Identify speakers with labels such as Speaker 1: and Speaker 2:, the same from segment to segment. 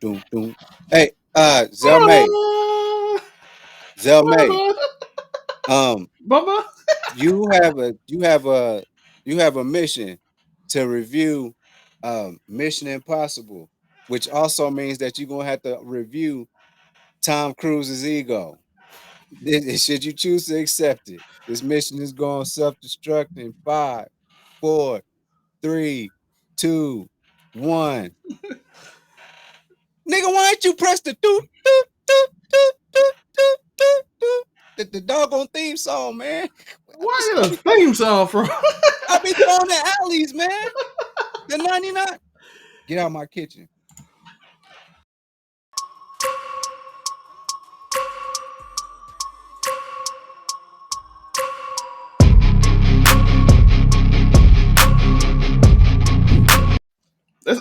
Speaker 1: doom. Hey, Zelmay, um,
Speaker 2: Bubba.
Speaker 1: you have a you have a you have a mission to review Mission Impossible, which also means that you're gonna have to review Tom Cruise's ego. Should you choose to accept it, this mission is going to self-destruct in 5, 4, 3, 2, 1. Nigga, why ain't you press the doot doot doot doot doot doot doot doot the doggone theme song, man?
Speaker 2: Why is a theme song from?
Speaker 1: I be throwing the alleys, man. The 99. Get out of my kitchen.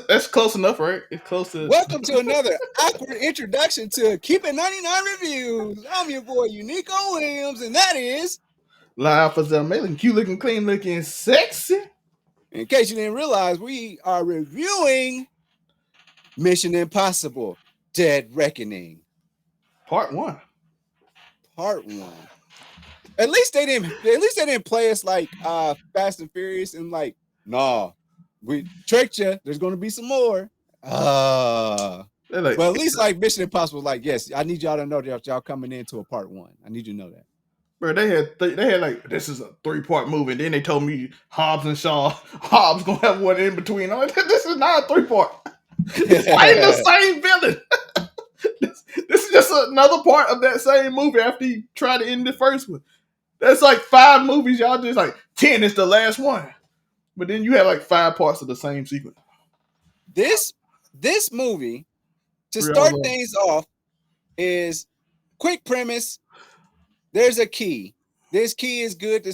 Speaker 2: That's close enough, right? It's close to.
Speaker 1: Welcome to another awkward introduction to Keep It 99 Reviews. I'm your boy Uniqo Williams, and that is,
Speaker 2: Live for them, looking cute, looking clean, looking sexy.
Speaker 1: in case you didn't realize, we are reviewing Mission Impossible: Dead Reckoning,
Speaker 2: Part 1.
Speaker 1: Part 1. At least they didn't play us like Fast and Furious and like, nah, we tricked you. There's gonna be some more. But at least like Mission Impossible, like, yes, I need y'all to know that y'all coming into a part 1. I need you to know that.
Speaker 2: Bro, they had like, this is a 3-part movie, and then they told me Hobbs and Shaw, Hobbs gonna have one in between. This is not a 3-part. It's fighting the same villain. This is just another part of that same movie after he tried to end the first one. That's like 5 movies. Y'all just like 10 is the last one. But then you have like 5 parts of the same sequence.
Speaker 1: This movie, to start things off, is quick premise. There's a key. This key is good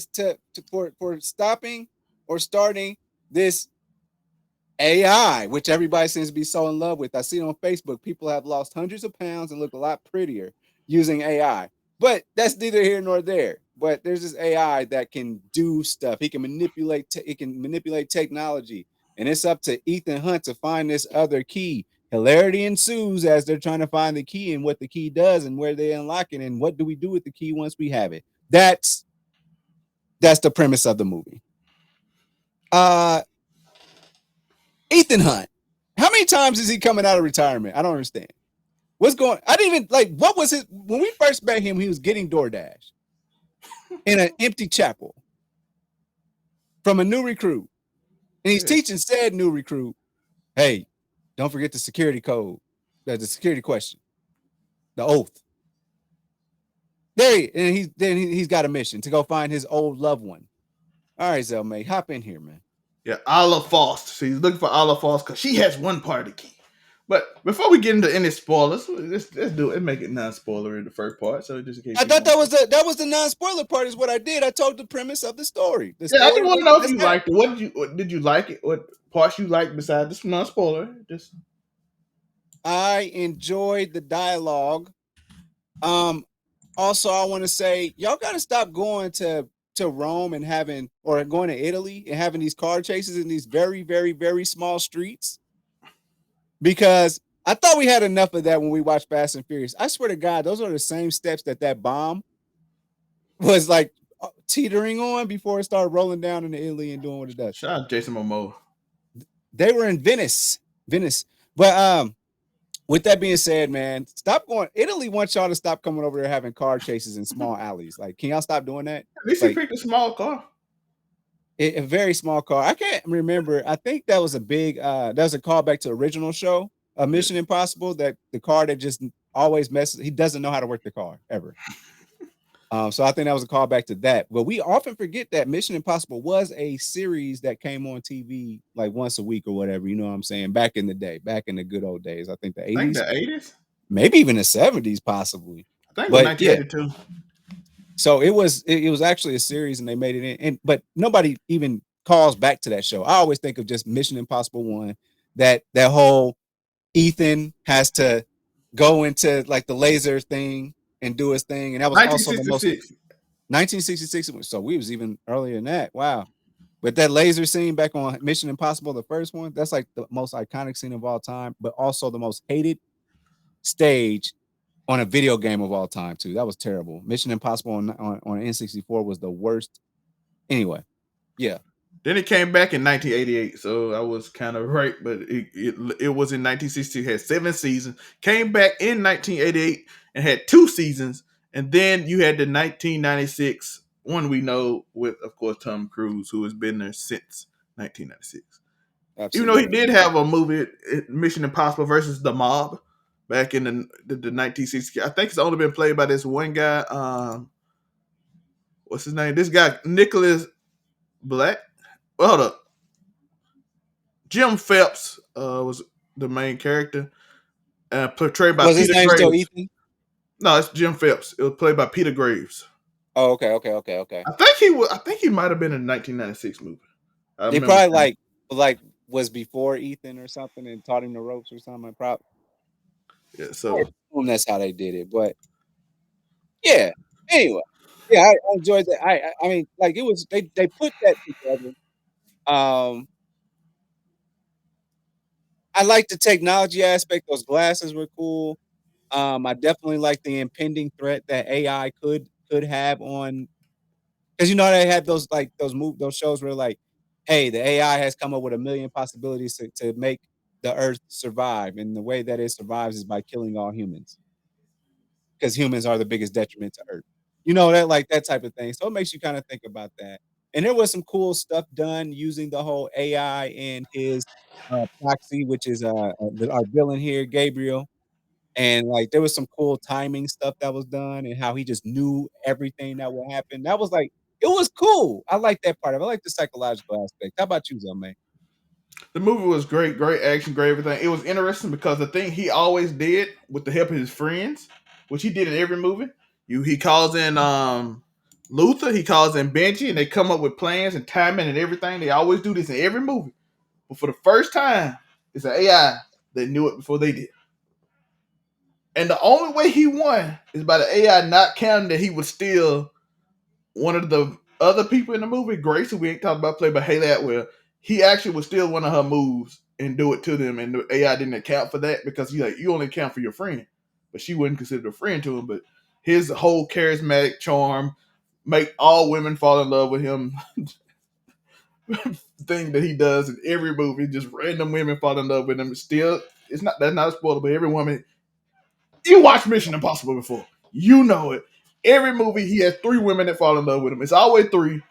Speaker 1: for stopping or starting this AI, which everybody seems to be so in love with. I see it on Facebook. People have lost hundreds of pounds and look a lot prettier using AI. But that's neither here nor there. But there's this AI that can do stuff. It can manipulate technology. And it's up to Ethan Hunt to find this other key. Hilarity ensues as they're trying to find the key and what the key does and where they unlock it and what do we do with the key once we have it. That's the premise of the movie. Ethan Hunt, how many times is he coming out of retirement? I don't understand. What's going? I didn't even like. What was it when we first met him? He was getting DoorDash in an empty chapel from a new recruit, and he's teaching said new recruit, "Hey, don't forget the security code. That's the security question, the oath." He's got a mission to go find his old loved one. All right, Zelmay, hop in here, man.
Speaker 2: Yeah, Isla Faust. So he's looking for Isla Faust because she has one part of the key. But before we get into any spoilers, let's do it. Make it non-spoiler in the first part. So just in case
Speaker 1: I thought that was the non-spoiler part. Is what I did. I told the premise of the story.
Speaker 2: I just want to know if you liked it. What did you like it? What parts you liked besides this non-spoiler?
Speaker 1: I enjoyed the dialogue. Also, I want to say y'all got to stop going to Rome and going to Italy and having these car chases in these very, very, very small streets. Because I thought we had enough of that when we watched Fast and Furious. I swear to God, those are the same steps that bomb was like teetering on before it started rolling down into Italy and doing what it does.
Speaker 2: Shout out Jason Momoa.
Speaker 1: They were in Venice. But with that being said, man, stop going. Italy wants y'all to stop coming over there having car chases in small alleys. Like, can y'all stop doing that?
Speaker 2: At least he picked a small car.
Speaker 1: A very small car. I can't remember. I think that was a big that was a callback to original show, Mission Impossible, that the car that just always messes. He doesn't know how to work the car ever. So I think that was a callback to that. But we often forget that Mission Impossible was a series that came on TV like once a week or whatever. You know what I'm saying? Back in the day, back in the good old days. I think the 80s.
Speaker 2: The 80s?
Speaker 1: Maybe even the 70s, possibly.
Speaker 2: I think it was 1982.
Speaker 1: Yeah. So it was actually a series and they made it in, but nobody even calls back to that show. I always think of just Mission Impossible 1, that whole Ethan has to go into like the laser thing and do his thing. And that was also the most 1966. So we was even earlier than that. Wow. But that laser scene back on Mission Impossible, the first one, that's like the most iconic scene of all time, but also the most hated stage on a video game of all time too. That was terrible. Mission Impossible on N64 was the worst. Anyway, yeah.
Speaker 2: Then it came back in 1988, so I was kind of right, but it was in 1960. It had 7 seasons. Came back in 1988 and had 2 seasons, and then you had the 1996 one we know with, of course, Tom Cruise, who has been there since 1996. Even though he
Speaker 1: Absolutely.
Speaker 2: did have a movie, Mission Impossible versus the Mob, back in the 1960s. I think it's only been played by this one guy. What's his name? This guy, Nicholas Black. Well, hold up. Jim Phelps was the main character, portrayed by
Speaker 1: Was his
Speaker 2: Peter
Speaker 1: name still
Speaker 2: Graves.
Speaker 1: Ethan?
Speaker 2: No, it's Jim Phelps. It was played by Peter Graves.
Speaker 1: Oh, okay.
Speaker 2: I think he was. I think he might have been in the 1996 movie. I
Speaker 1: They
Speaker 2: remember.
Speaker 1: probably like was before Ethan or something and taught him the ropes or something. Probably.
Speaker 2: Yeah.
Speaker 1: I
Speaker 2: So
Speaker 1: assume that's how they did it, but yeah. Anyway, yeah, I enjoyed that. I mean, like it was they put that together. Um, I like the technology aspect. Those glasses were cool. I definitely like the impending threat that AI could have on because you know they have those like those shows where like, hey, the AI has come up with a million possibilities to make the Earth survive, and the way that it survives is by killing all humans because humans are the biggest detriment to Earth. You know that like that type of thing. So it makes you kind of think about that. And there was some cool stuff done using the whole AI and his proxy, which is our villain here, Gabriel. And, like, there was some cool timing stuff that was done and how he just knew everything that would happen. That was, like it was cool. I like that part of it. I like the psychological aspect. How about you, man?
Speaker 2: the movie was great, great action, great everything. It was interesting because the thing he always did with the help of his friends, which he did in every movie, he calls in Luther, he calls in Benji, and they come up with plans and timing and everything. They always do this in every movie. But for the first time, it's an AI that knew it before they did. And the only way he won is by the AI not counting that he was still one of the other people in the movie, Grace, who we ain't talking about, played by Haley Atwell. He actually was still one of her moves and do it to them, and the AI didn't account for that because you only account for your friend, but she wasn't considered a friend to him. But his whole charismatic charm make all women fall in love with him. Thing that he does in every movie, just random women fall in love with him. Still, that's not a spoiler, but every woman you watched Mission Impossible before. You know it. Every movie, he has 3 women that fall in love with him. It's always 3.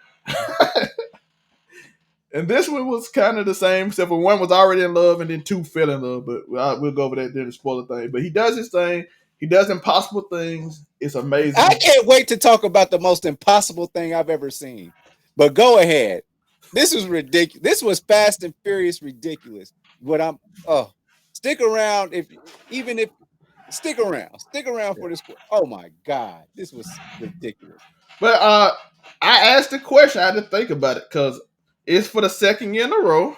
Speaker 2: And this one was kind of the same, except for 1 was already in love and then 2 fell in love. But we'll go over that during the spoiler thing. But he does his thing. He does impossible things. It's
Speaker 1: I
Speaker 2: amazing.
Speaker 1: can't wait to talk about the most impossible thing I've ever seen. But go ahead. This was ridiculous. This was Fast and Furious ridiculous. What I'm oh, stick around if stick around. Stick around for this. Oh my god, this was ridiculous.
Speaker 2: But I asked the question. I had to think about it because it's for the second year in a row.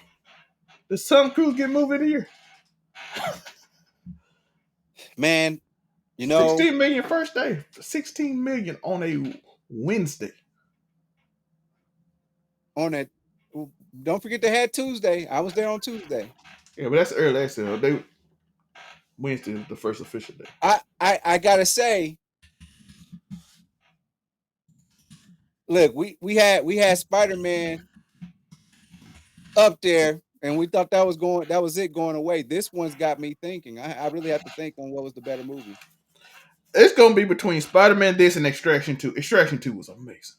Speaker 2: Does Tom Cruise get movie of the year?
Speaker 1: Man, you know,
Speaker 2: 16 million first day. 16 million on a Wednesday.
Speaker 1: on that don't forget they had Tuesday. I was there on Tuesday.
Speaker 2: Yeah, but that's early. That's they Wednesday is the first official day.
Speaker 1: I gotta say, look, we had Spider-Man up there, and we thought that was it going away. This one's got me thinking. I really have to think on what was the better movie.
Speaker 2: It's gonna be between Spider-Man this and Extraction 2. Extraction 2 was amazing.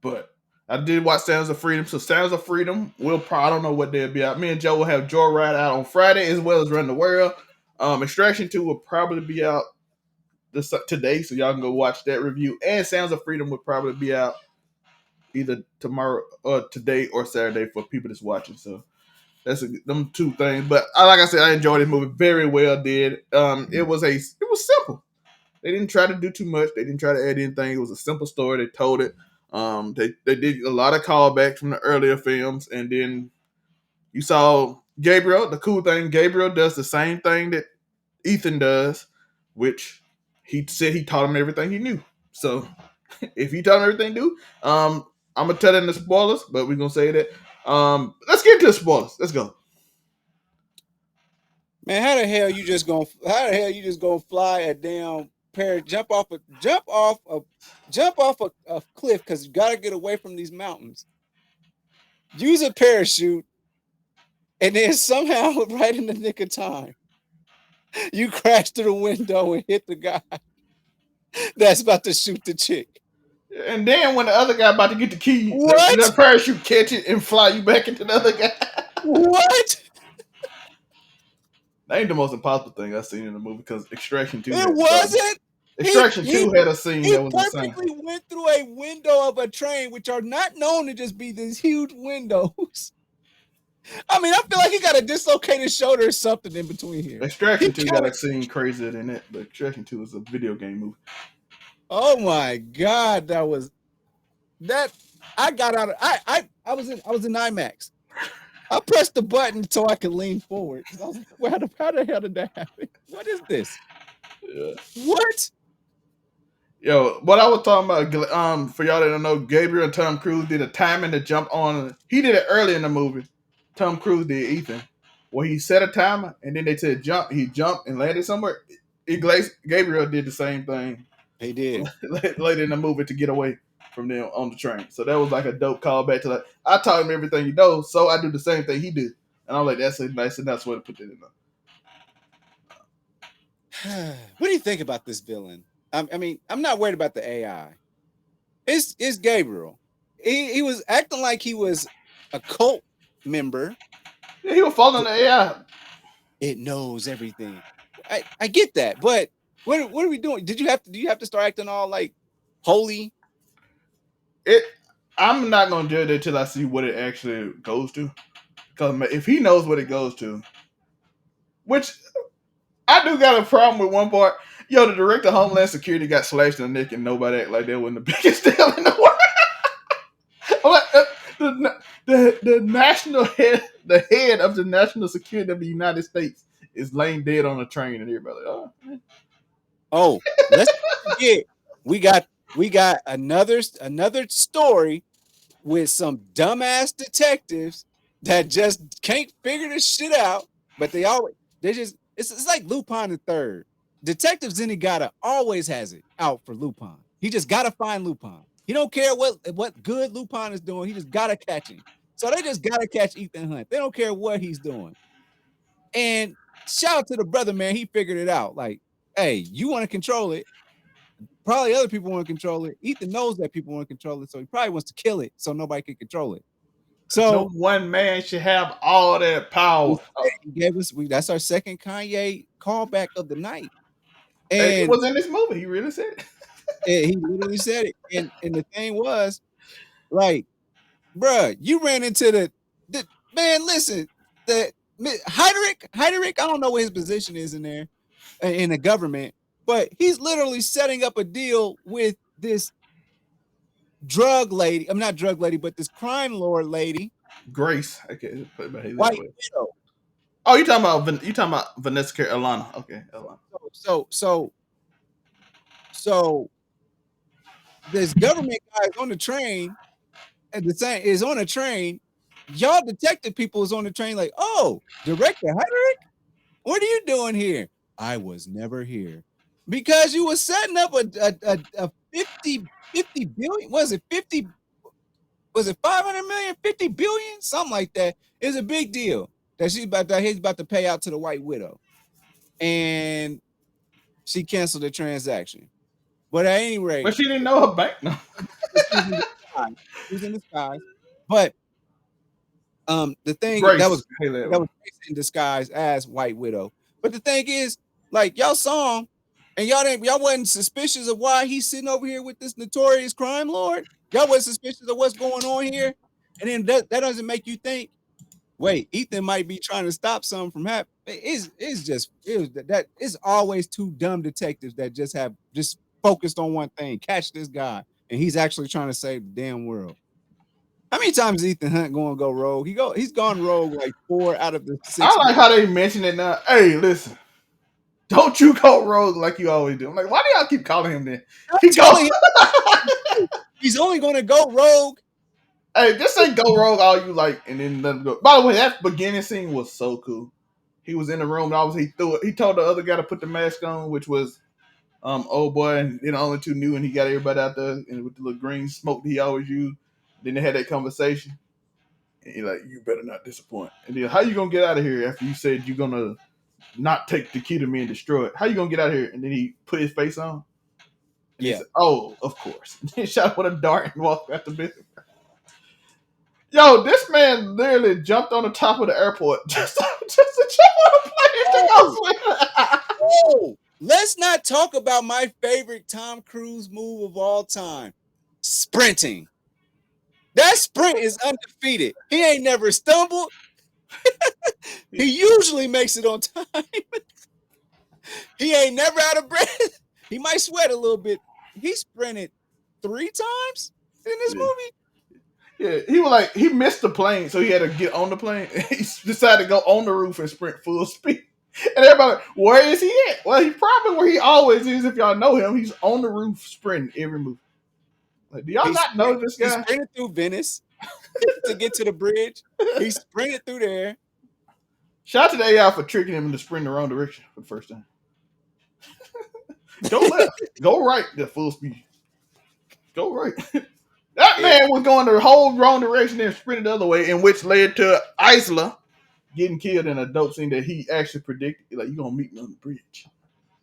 Speaker 2: But I did watch Sounds of Freedom. So Sounds of Freedom will probably I don't know what they'll be out. Me and Joe will have Joyride out on Friday as well as Run the World. Extraction 2 will probably be out today, so y'all can go watch that review. And Sounds of Freedom will probably be out either tomorrow or today or Saturday for people that's watching. So that's them 2 things. But like I said, I enjoyed this movie very well. Did it was simple. They didn't try to do too much. They didn't try to add anything. It was a simple story. They told it. They did a lot of callbacks from the earlier films, and then you saw Gabriel. The cool thing, Gabriel does the same thing that Ethan does, which he said he taught him everything he knew. So if he taught him everything he knew, I'm gonna tell them the spoilers, but we're gonna say that. Let's get into the spoilers. Let's go.
Speaker 1: Man, how the hell you just gonna fly a damn jump off a cliff because you gotta get away from these mountains. Use a parachute, and then somehow, right in the nick of time, you crash through the window and hit the guy that's about to shoot the chick.
Speaker 2: And then when the other guy about to get the key, the
Speaker 1: What?
Speaker 2: parachute catch it and fly you back into the other guy.
Speaker 1: What?
Speaker 2: That ain't the most impossible thing I've seen in the movie because Extraction 2
Speaker 1: It
Speaker 2: had something.
Speaker 1: wasn't. He
Speaker 2: Extraction
Speaker 1: he
Speaker 2: 2 had a scene
Speaker 1: he
Speaker 2: that was insane.
Speaker 1: perfectly went through a window of a train, which are not known to just be these huge windows. I mean, I feel like he got a dislocated shoulder or something in between here.
Speaker 2: Extraction 2 got a scene crazier than that, but Extraction 2 is a video game movie.
Speaker 1: Oh my god, that was that. I got out of I was in IMAX. I pressed the button so I could lean forward. I was like, well, how the hell did that happen? What is this?
Speaker 2: Yeah.
Speaker 1: What?
Speaker 2: Yo, what I was talking about, for y'all that don't know, Gabriel and Tom Cruise did a timing to jump on. He did it early in the movie. Tom Cruise did Ethan, where he set a timer and then they said jump. He jumped and landed somewhere. Gabriel did the same thing.
Speaker 1: He did
Speaker 2: later in the movie to get away from them on the train. So that was like a dope callback to like I taught him everything he knows, so I do the same thing he did. And I'm like, that's a nice and that's way to put that in
Speaker 1: there. What do you think about this villain? I mean, I'm not worried about the AI. It's Gabriel. He was acting like he was a cult member.
Speaker 2: Yeah, he was following the AI.
Speaker 1: It knows everything. I get that, but what are we doing? Do you have to start acting all like holy?
Speaker 2: I'm not gonna judge it until I see what it actually goes to. Because if he knows what it goes to, which I do got a problem with one part. Yo, the director of Homeland Security got slashed in the neck and nobody act like that wasn't the biggest deal in the world. The national head, the head of the national security of the United States is laying dead on a train, and everybody,
Speaker 1: Let's not forget we got another story with some dumbass detectives that just can't figure this shit out, but it's like Lupin the Third. Detective Zenigata always has it out for Lupin. He just gotta find Lupin. He don't care what good Lupin is doing. He just gotta catch him. So they just gotta catch Ethan Hunt. They don't care what he's doing. And shout out to the brother, man. He figured it out. Like, hey, you want to control it. Probably other people want to control it. Ethan knows that people want to control it, so he probably wants to kill it so nobody can control it. So
Speaker 2: no one man should have all that power.
Speaker 1: He gave us that's our second Kanye callback of the night.
Speaker 2: And it
Speaker 1: And
Speaker 2: was in this movie. He really said it.
Speaker 1: he literally said it. And the thing was, like, bruh, you ran into the man. Listen, the Heydrich, I don't know what his position is in there in the government, but he's literally setting up a deal with this drug lady. I'm not drug lady, but this crime lord lady,
Speaker 2: Grace. Okay,
Speaker 1: White Widow.
Speaker 2: Oh, you talking about Vanessa Alana? Okay, Alana.
Speaker 1: So this government guy is on the train, and the same is on a train. Y'all detective people is on the train, like, oh, Director Heydrich, what are you doing here? I was never here because you were setting up a 50 billion. Was it 50? Was it 500 million? 50 billion? Something like that. It's a big deal that he's about to pay out to the White Widow, and she canceled the transaction. But at any rate,
Speaker 2: but she didn't know her bank number.
Speaker 1: She was in disguise. But the thing
Speaker 2: Grace.
Speaker 1: that was Grace in disguise as White Widow. But the thing is, like, y'all saw him, and y'all wasn't suspicious of why he's sitting over here with this notorious crime lord. Y'all wasn't suspicious of what's going on here, and then that doesn't make you think, wait, Ethan might be trying to stop something from happening. It's always two dumb detectives that just focused on one thing, catch this guy, and he's actually trying to save the damn world. How many times is Ethan Hunt going to go rogue? He's gone rogue like 4 out of the 6.
Speaker 2: I like how they mention it now. Hey, listen, don't you go rogue like you always do. I'm like, why do y'all keep calling him that?
Speaker 1: He's only going to go rogue.
Speaker 2: Hey, just say go rogue all you like, and then let him go. By the way, that beginning scene was so cool. He was in the room. And obviously, he threw it. He told the other guy to put the mask on, which was old boy, and then the only two knew, and he got everybody out there and with the little green smoke that he always used. Then they had that conversation. And he like, you better not disappoint. And then, how you gonna get out of here after you said you're gonna not take the key to me and destroy it? How you gonna get out of here? And then he put his face on. And he said, oh, of course. And then shot with a dart and walked out the building. Yo, this man literally jumped on the top of the airport just to jump on a plane to go swim.
Speaker 1: Oh, let's not talk about my favorite Tom Cruise move of all time, sprinting. That sprint is undefeated. He ain't never stumbled. He usually makes it on time. He ain't never out of breath. He might sweat a little bit. He sprinted 3 times in this movie.
Speaker 2: Yeah, he was like, he missed the plane, so he had to get on the plane. He decided to go on the roof and sprint full speed. And everybody, where is he at? Well, he's probably where he always is. If y'all know him, he's on the roof sprinting every move. Like, do y'all not know this guy?
Speaker 1: He sprinted through Venice to get to the bridge. He sprinted through there.
Speaker 2: Shout out to the AI for tricking him into sprinting the wrong direction for the first time. Go left, go right, the full speed. Go right. That man was going the whole wrong direction and sprinted the other way, in which led to Isla getting killed in a dope scene that he actually predicted. Like, you're going to meet me on the bridge.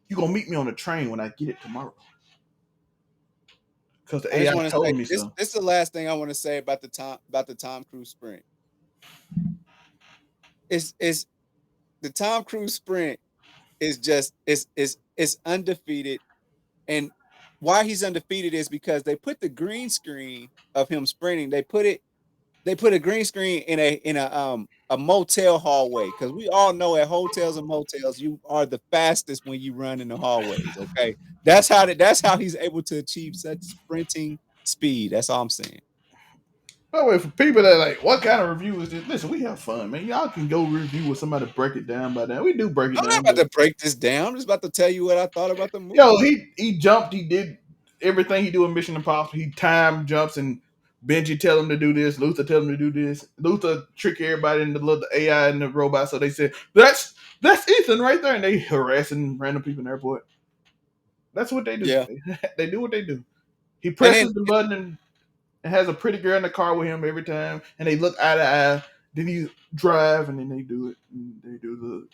Speaker 2: You're going to meet me on the train when I get it tomorrow. Because the AI told me so.
Speaker 1: This is the last thing I want to say about the Tom Cruise sprint. Is the Tom Cruise sprint is just is undefeated, and why he's undefeated is because they put the green screen of him sprinting. They put a green screen in a motel hallway, because we all know at hotels and motels you are the fastest when you run in the hallways. Okay, that's how he's able to achieve such sprinting speed. That's all I'm saying.
Speaker 2: By the way, for people that like, what kind of review is this? Listen, we have fun, man. Y'all can go review with somebody break it down by now. We do break it down.
Speaker 1: I'm not about to break this down. I'm just about to tell you what I thought about the movie.
Speaker 2: Yo, he jumped. He did everything he do in Mission Impossible. He time jumps, and Benji tell him to do this. Luther tell him to do this. Luther trick everybody into the AI and the robot. So they said, that's Ethan right there. And they harassing random people in the airport. That's what they do.
Speaker 1: Yeah.
Speaker 2: They do what they do. He presses the button and has a pretty girl in the car with him every time, and they look eye to eye. Then he drive, and then they do it. And they do the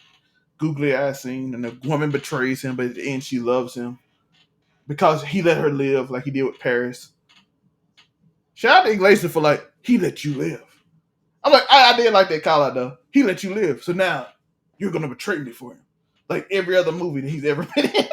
Speaker 2: googly eye scene, and the woman betrays him, but at the end she loves him because he let her live like he did with Paris. Shout out to Iglesias for like, he let you live. I'm like, I did like that call out though. He let you live, so now you're gonna betray me for him. Like every other movie that he's ever been in.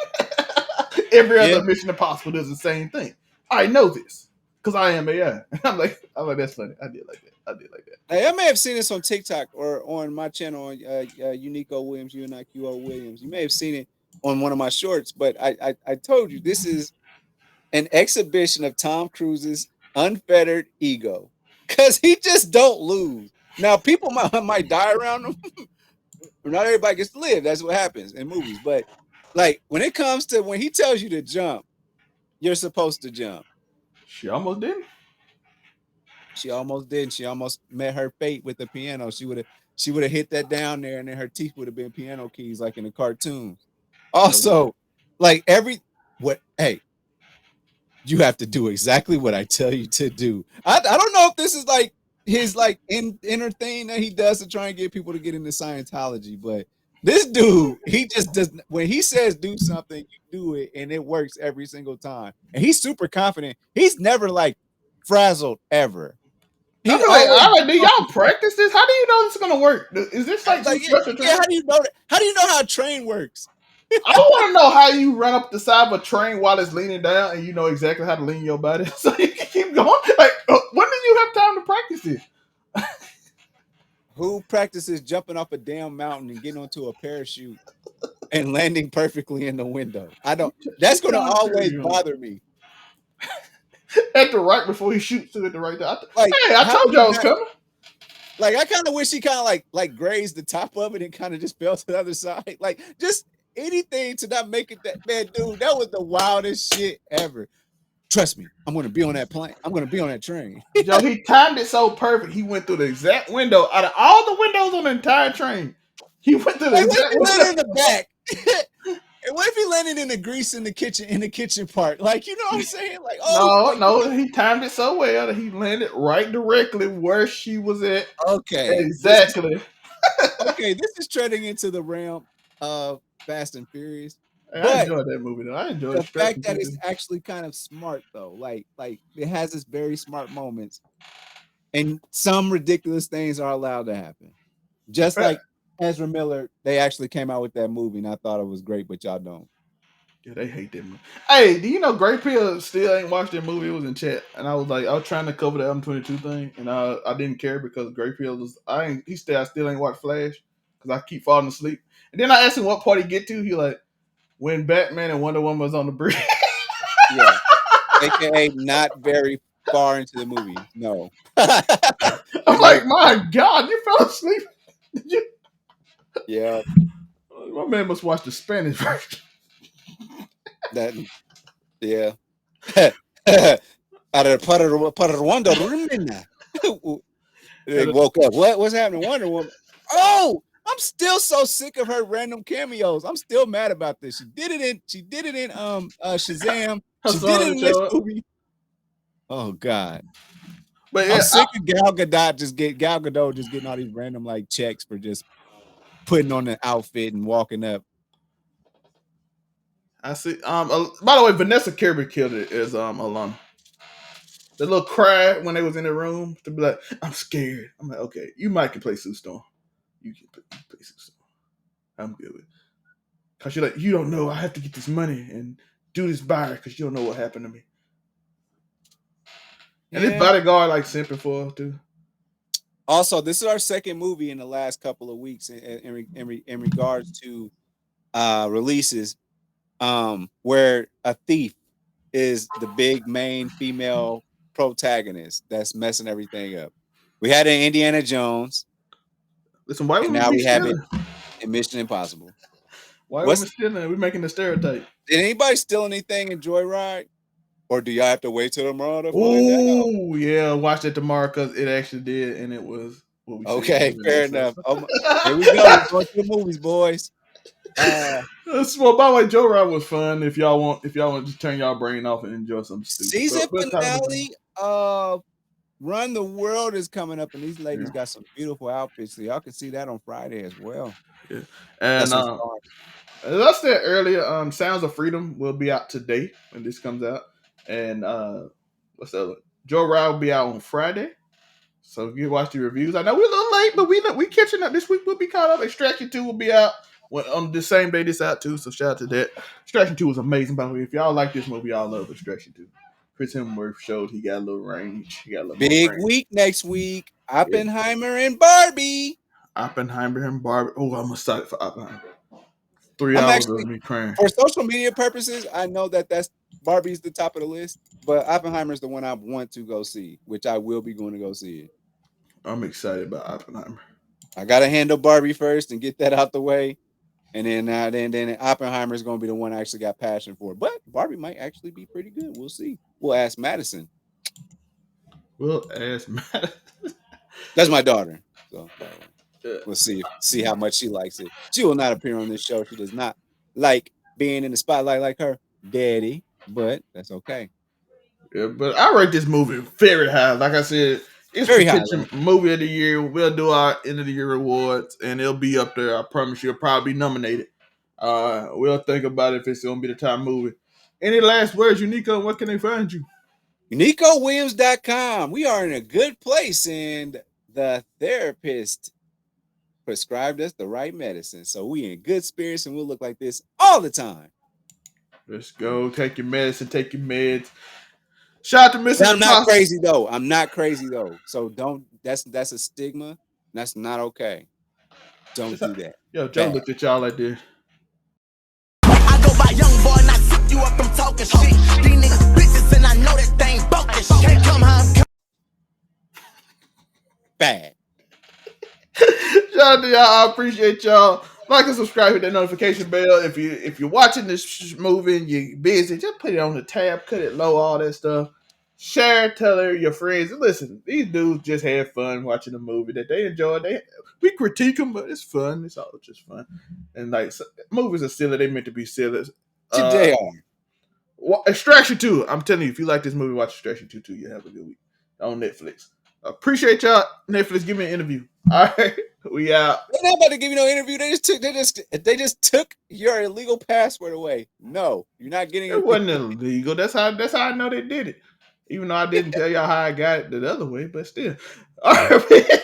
Speaker 2: Every other Mission Impossible does the same thing. I know this because I am AI. I'm like, that's funny. I did like that.
Speaker 1: Hey, I may have seen this on TikTok or on my channel on Uniqo Williams, UNIQO Williams. You may have seen it on one of my shorts, but I told you this is an exhibition of Tom Cruise's unfettered ego, because he just don't lose. Now, people might die around him. Not everybody gets to live. That's what happens in movies. But like when it comes to when he tells you to jump, you're supposed to jump.
Speaker 2: She almost did.
Speaker 1: She almost did. She almost met her fate with the piano. She would have hit that down there, and then her teeth would have been piano keys like in the cartoons. Also, like hey, you have to do exactly what I tell you to do. I don't know if this is like his like inner thing that he does to try and get people to get into Scientology, but this dude, he just does. When he says do something, you do it, and it works every single time. And he's super confident. He's never like frazzled ever.
Speaker 2: Do y'all practice this? How do you know this is gonna work? Is this like
Speaker 1: how do you know that? How do you know how a train works?
Speaker 2: I want to know how you run up the side of a train while it's leaning down, and you know exactly how to lean your body so you can keep going. Like, when do you have time to practice this?
Speaker 1: Who practices jumping off a damn mountain and getting onto a parachute and landing perfectly in the window? I don't. That's gonna always bother me.
Speaker 2: At the right before he shoots to it, the right time. Hey, I told y'all I was coming.
Speaker 1: Like, I kind of wish he kind of like grazed the top of it and kind of just fell to the other side. Like, just anything to not make it that man, dude. That was the wildest shit ever. Trust me, I'm gonna be on that plane. I'm gonna be on that train.
Speaker 2: Yo, he timed it so perfect. He went through the exact window out of all the windows on the entire train. He went to the
Speaker 1: Like, what if
Speaker 2: exact
Speaker 1: he
Speaker 2: one.
Speaker 1: landed in the back? And what if he landed in the grease in the kitchen part? Like, you know what I'm saying? Like, oh,
Speaker 2: No,
Speaker 1: like,
Speaker 2: no, he timed it so well that he landed right directly where she was at.
Speaker 1: okay,
Speaker 2: Exactly.
Speaker 1: this is treading into the realm of Fast and Furious,
Speaker 2: I
Speaker 1: but
Speaker 2: enjoyed that movie though. I enjoyed
Speaker 1: the
Speaker 2: Fast
Speaker 1: fact
Speaker 2: and
Speaker 1: that it's
Speaker 2: Furious.
Speaker 1: actually kind of smart though, like it has its very smart moments, and some ridiculous things are allowed to happen. Just like Ezra Miller, they actually came out with that movie, and I thought it was great, but y'all don't.
Speaker 2: Yeah, they hate that movie. Hey, do you know Great Pill still ain't watched that movie? It was in chat, and I was trying to cover the M22 thing, and I didn't care because Great Pill was I still ain't watched Flash because I keep falling asleep. And then I asked him what part he get to. He like when Batman and Wonder Woman was on the bridge.
Speaker 1: Yeah, aka not very far into the movie. No,
Speaker 2: I'm
Speaker 1: nope.
Speaker 2: like, my God, you fell asleep. Did you?
Speaker 1: Yeah,
Speaker 2: My man must watch the Spanish version.
Speaker 1: that. Yeah. Para Wonder Woman. They
Speaker 2: And
Speaker 1: woke up. What's happening? Wonder Woman. Oh, I'm still so sick of her random cameos. I'm still mad about this. She did it in Shazam.
Speaker 2: her
Speaker 1: She did
Speaker 2: son
Speaker 1: it
Speaker 2: to
Speaker 1: in this
Speaker 2: show up.
Speaker 1: movie. Oh God.
Speaker 2: But
Speaker 1: I'm
Speaker 2: yeah,
Speaker 1: sick of Gal Gadot just getting all these random like checks for just putting on the outfit and walking up.
Speaker 2: I see. By the way, Vanessa Kirby killed it as alum. The little cry when they was in the room to be like, "I'm scared." I'm like, "Okay, you might can play Sue Storm. You can play Sue Storm. I'm good with it." Cause you're like, "You don't know. I have to get this money and do this by her because you don't know what happened to me." And this
Speaker 1: Yeah.
Speaker 2: bodyguard like simping for her too.
Speaker 1: Also, this is our second movie in the last couple of weeks in regards to releases where a thief is the big main female protagonist that's messing everything up. We had it in Indiana Jones,
Speaker 2: Listen, white
Speaker 1: and
Speaker 2: women
Speaker 1: now
Speaker 2: be
Speaker 1: we have it
Speaker 2: stealing.
Speaker 1: in Mission Impossible.
Speaker 2: White women
Speaker 1: What's
Speaker 2: stealing. We making the stereotype.
Speaker 1: did anybody steal anything in Joyride? Or do y'all have to wait till tomorrow to find out?
Speaker 2: Oh yeah, watch that tomorrow because it actually did, and it was what we said.
Speaker 1: Okay,
Speaker 2: In the
Speaker 1: fair
Speaker 2: episode.
Speaker 1: enough. Here we go. We're going to the movies, boys.
Speaker 2: Well, by the way, Joe Ride was fun. If y'all want to turn y'all brain off and enjoy something stupid,
Speaker 1: Season
Speaker 2: but time to go.
Speaker 1: finale of Run the World is coming up, and these ladies
Speaker 2: Yeah,
Speaker 1: got some beautiful outfits. So y'all can see that on Friday as well.
Speaker 2: yeah. And
Speaker 1: That's on Star.
Speaker 2: as I said earlier, Sounds of Freedom will be out today when this comes out, and what's the other? Joe Ride will be out on Friday. So you watch the reviews. I know we're a little late, but we catching up this week. We'll be caught up. Extraction 2 will be out on the same day this out too. So shout out to that. Extraction 2 was amazing, by the way. If y'all like this movie, y'all love Extraction 2. Chris Hemsworth showed he got a little range. He got a little more
Speaker 1: Big
Speaker 2: range.
Speaker 1: week next week.
Speaker 2: Yeah.
Speaker 1: Oppenheimer and Barbie.
Speaker 2: Oppenheimer and Barbie. Oh, I'm excited for Oppenheimer. 3
Speaker 1: I'm
Speaker 2: hours
Speaker 1: actually,
Speaker 2: of me crying.
Speaker 1: for social media purposes, I know that's Barbie's the top of the list, but Oppenheimer is the one I want to go see, which I will be going to go see it.
Speaker 2: I'm excited about Oppenheimer.
Speaker 1: I gotta handle Barbie first and get that out the way, and then Oppenheimer is going to be the one I actually got passion for. But Barbie might actually be pretty good. We'll see. We'll ask Madison.
Speaker 2: We'll ask Matt.
Speaker 1: That's my daughter. So by the way,
Speaker 2: Yeah.
Speaker 1: we'll see how much she likes it. She will not appear on this show. She does not like being in the spotlight like her daddy, but that's okay.
Speaker 2: Yeah, but I rate this movie very high. Like I said, it's
Speaker 1: Very
Speaker 2: potential
Speaker 1: highly.
Speaker 2: movie of the year. We'll do our end of the year awards, and it'll be up there. I promise you, it'll probably be nominated. We'll think about it if it's gonna be the top movie. Any last words, Uniqo? Where can they find you?
Speaker 1: UnicoWilliams.com. We are in a good place, and the therapist prescribed us the right medicine. So we in good spirits, and we'll look like this all the time.
Speaker 2: Let's go. Take your medicine. Take your meds. Shout out to
Speaker 1: But
Speaker 2: Mrs.
Speaker 1: I'm not
Speaker 2: Impossible.
Speaker 1: crazy though. I'm not crazy though. So don't. That's a stigma. That's not okay. Don't do that.
Speaker 2: Yo, Joe
Speaker 1: Bad.
Speaker 2: looked at y'all like this.
Speaker 3: I go by young boy, and I zip you up from talking shit. These niggas bitches, and I know that they ain't broke this shit. Can't come home.
Speaker 1: Bad.
Speaker 2: Shout out to y'all. I appreciate y'all. Like and subscribe, hit that notification bell. If you're watching this movie and you're busy, just put it on the tab, cut it low, all that stuff. Share, tell her your friends. And listen, these dudes just had fun watching the movie that they enjoyed. we critique them, but it's fun. It's all just fun. And like movies are silly; they meant to be silly.
Speaker 1: They are.
Speaker 2: Extraction 2. I'm telling you, if you like this movie, watch Extraction 2 too. You have a good week on Netflix. Appreciate y'all. Netflix, give me an interview. All right, we out.
Speaker 1: They're not about to give you no interview. They just took your illegal password away. No, you're not getting
Speaker 2: it. Wasn't illegal. That's how I know they did it. Even though I didn't tell y'all how I got it the other way, but still. All right.